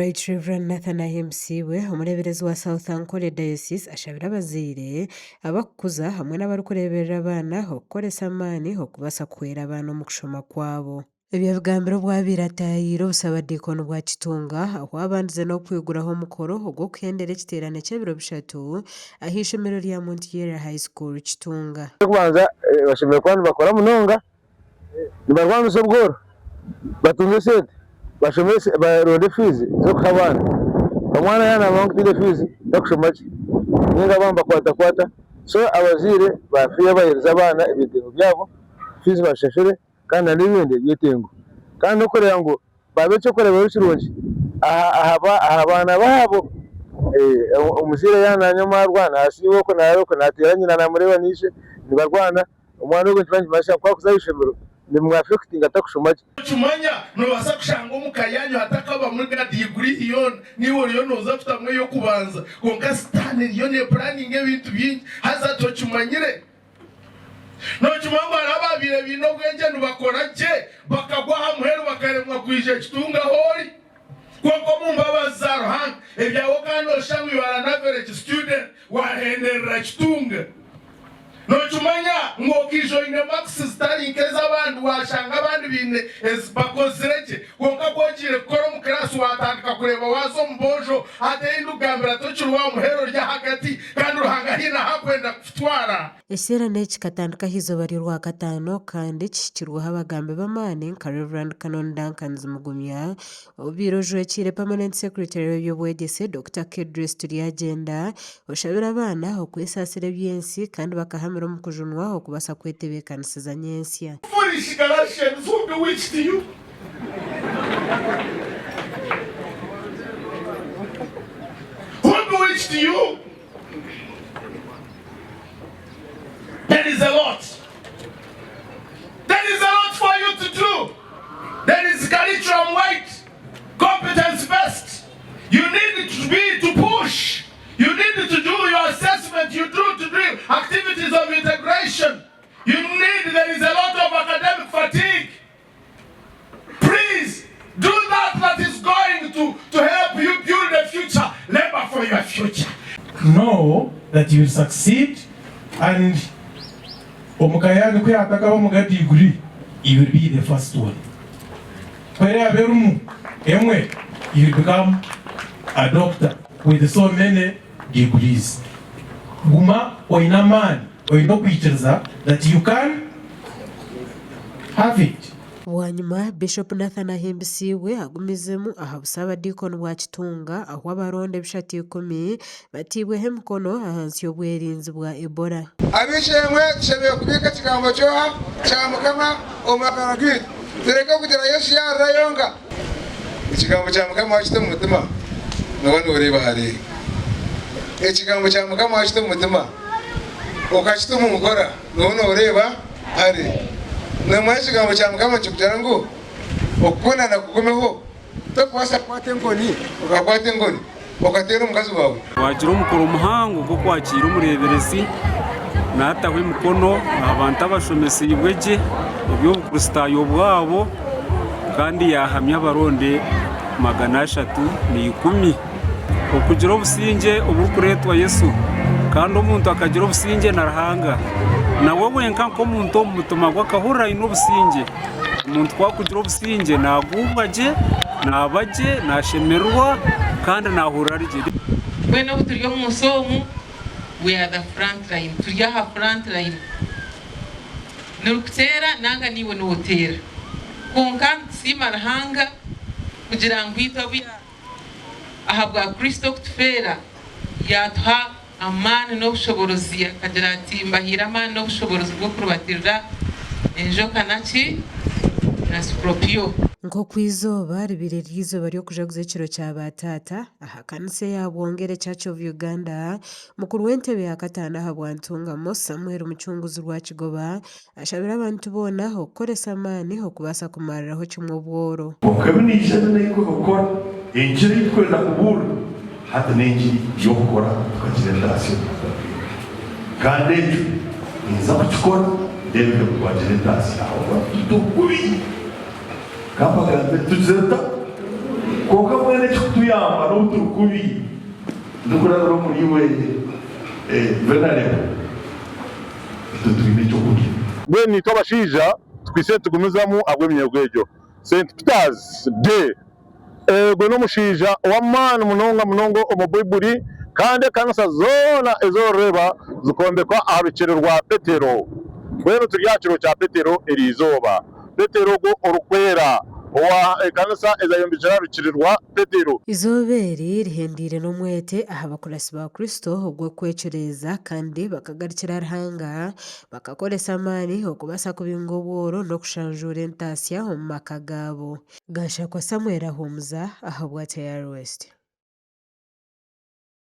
Right Reverend Nathan Ahimsiwe umureberezi wa South Ankole Diocese ashabira abazaire abakuza hamwe n'abarikureberera abaana okukoresa amaani okubasa kuhwera abaana omu kushoma kwabo. Eby'ebigambiro bwabirataayire obusaba diikono bwa Kitunga aho abandize n'okwiguraho omukoro ogw'okuhendera ekiteerane ky'ebiro bishatu ah'ishomero rya Montiera High School Kitunga. Kubanza bashemereire kuba nibakora munonga nibarwanisa obworo batunge sente bashomese baronde fiizi z'okuha abaana omwana yaaba nkutiire fiizi takushoma ki ninga bamba kwata so abazaire bafiire bahereza abaana ebyetengo byabo fiizi bashashure kandi n'ebindi byetengo kandi n'okureba ngu babe ekyokureeba kirungi aha baana baabo. Omuzaire yaananya omwana nasiiba oku naareba naateera nyina naamureba niishe nibarwana omwana ogwo nikibanisha kwakuza ah'ishomero nimwafekitinga takushoma ki. Kimanya nobasa kushanga omukayanyu hatakaba muri diguri iyo niwe oriyo noza kutamwe yo kubanza konka sitani iyo ne planning ebintu bingi haza tokimanyire nokimanya ababire bino bwenge nibakora gye bakagwa hamuheru bakaremwa kwije Kitunga hori kwako mumbabaza ruhanga ebyawo kandi oshangu baranavere student wahenderera Kitunga nokimanya ngokijoine maxis tali nkeza abantu washanga abandi bine bakozireke konka kwogire kukora mu class watandika kureba wazo mbojo atenda ugambira tokirwa muhero rya hagati kandi ruhanga hina hakwenda kutwara. Ekiteerane kikatandikaho izooba ry'Orwakataano kandi kihikirweho abagambi b'amaani nka Reverend Canon Duncan Mugumya, obiire ojwekire Permanent Secretary w'ebyobwegyese Dr. Kedris Turyagenda oshabira abaana okwesaasira ebyensi kandi bakahamira omu kujunwa okubasa kwetebeekanisiza nyensya. Foolish Galatians, who bewitched you? Who bewitched you? There is a lot. There is a lot for you to do. There is curriculum weight, competence based. You need to push. You need to do your assessment. You need to do activities of integration. There is a lot of academic fatigue. Please do that is going to help you build a future. Labor for your future. Know that you will succeed, and omukayani kwe ataka omuga degree, you will be the first one. Kwere aberumu emwe, you will become a doctor with so many degrees. Guma oina man oina kwitiriza that you can have it. Wanyuma Bishop Nathan Ahimsiwe agumizemu aha busaba diikono bwa Kitunga aho abaronde bishatu 10 batibweho emikono ahansi y'obwerinzi bwa Ebola. Abishemwe tushobora kubika kigambo cyoha cya Mukama omwaka gwitu tureka kugira Yesu yarayonga ikigambo cya Mukama washite mu mutima nabone ureba hari ikigambo cya Mukama washite mu mutima ukashite mu mukora nabone ureba hari namwe ikigambo cya Mukama kikugira ngo okubona nakukomeho tokwasa kwate ngoni ukakwate ngoni ukatera umukazi wawe wagira umukoro umuhango gwo kwakira umureberezi nataho imikono abantu abashomesi ibweje ibyo kristayo bwabo kandi yahamya abaronde 310 okugira obusinge obukuretwa Yesu kandi omuntu akagira obusinge narahanga nawe wenka nko omuntu omutuma gwakahura ino obusinge omuntu kwakugira obusinge nagubwaje nabaje nashemerwa kandi nahura rigiri bwene obuturyo mu musomu. We are the front line. Turiyaha front line. Nurukutera nanga niwe nuwotera. Konka simarahanga kugira ngo itwa ahabwa Kristo kutufera yatuha amani n'obushoborozi akagira ati mbahira amani n'obushoborozi bwo kurubatirira enjoka naki na scorpio. Nko kwizooba ribire ry'izooba ry'okujaguza ekiro kya bataata aha kanisa ya Bwongere Church of Uganda mukuru w'entebe ya Kataano aha Bwantunga Samuel Mucunguzi rwa Kigoba ashabira abantu boona okukoresa amaani okubasa kumariraho kimwe obworo. Okabinisha n'engo gukora enjiri ikwenda kubura hata n'enjiri y'okukora tukagira ndasyo kandi ekyo nza kukikora ndebeka kubagira ndasyo aho tutukubi kapa gambe tuzeta konka mwene kituyamba n'uturukubi dukurara muri we venarebo tutwine cyo kurya bwe nitwa bashija twise tugumizamu agwemyegwejo St Peter's Day gwe n'omushija w'amaani munonga omu Baibuli kandi kanisa zoona ezoreba zikombekwa aha rukiri rwa Petero mbwenu turi aha kiro kya Petero erizooba Petero gwo orukwera owa ekanisa ezayombekera rukiri rwa Petero izooba eri rihendiire n'omwete aha bakurasi ba Kristo ogw'okwekyereza kandi bakagarukira Ruhanga bakakoresa amaani okubaasa kubinga obworo n'okushanjuura entaasya omu maka gaabo. Gashakwa Samuel Ahumuza aha Bwatayari West.